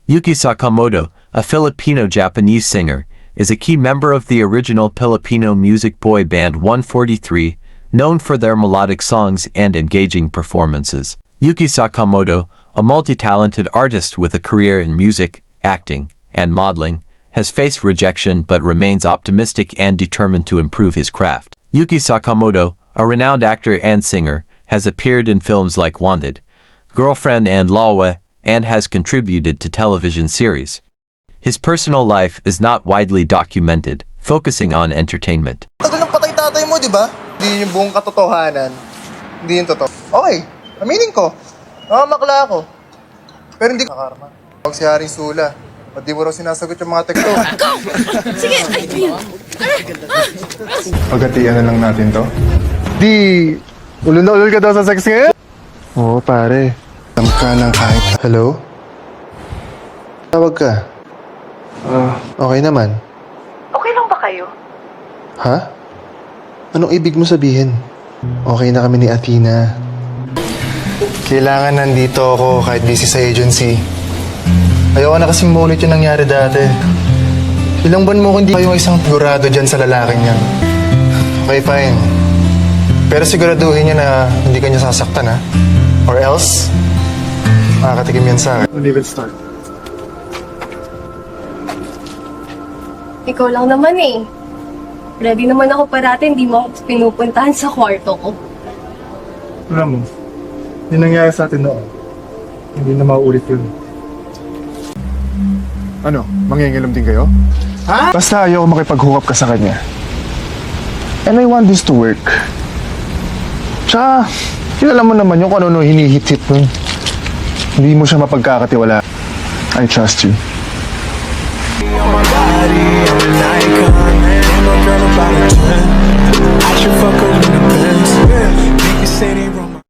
Yuki Sakamoto, a Filipino-Japanese singer, is a key member of the original Filipino music boy band 143, known for their melodic songs and engaging performances. Yuki Sakamoto, a multi-talented artist with a career in music, acting, and modeling, has faced rejection but remains optimistic and determined to improve his craft. Yuki Sakamoto, a renowned actor and singer, has appeared in films like Wanted, Girlfriend and Lawe, and has contributed to television series. His personal life is not widely documented, focusing on entertainment. Tagal ng patay tatay mo, di ba? Hindi yung buong katotohanan. Hindi yung totoo. Okay, aminin ko. Nakamakla ako. Pero hindi kakarma. Huwag si Haring Sula. Ba't di mo raw sinasagot yung mga teksto? Sige, Pagatian na lang natin to. Di, ulol na ulol ka daw sa sex ngayon? Oo, pare. Alam ka ng kahit... Hello? Tawag ka. Okay naman. okay lang ba kayo? Ha? Anong ibig mo sabihin? Okay na kami ni Athena. Kailangan nandito ako kahit busy sa agency. Ayoko na kasing maulit yung nangyari dati. Ilang buwan mo kung hindi kayo isang sigurado dyan sa lalaking yan. Okay, fine. Pero siguraduhin niya na hindi ka niya sasaktan, ha? Or else, makakatikim yan sa akin. When will start? Ikaw lang naman eh. Ready naman ako parati, hindi mo ako pinupuntahan sa kwarto ko. Alam mo, yung nangyari sa atin noon, hindi na mauulit yun. Ano? Mangingilam din kayo? Ha? Basta ayaw makipag-hook up ka sa kanya. And I want this to work. Tsaka, kilala mo naman yung kung ano hinihit-hit mo. Hindi mo siya mapagkakatiwala. I trust you. On my body, I'm an icon, man. Ain't no girl about it.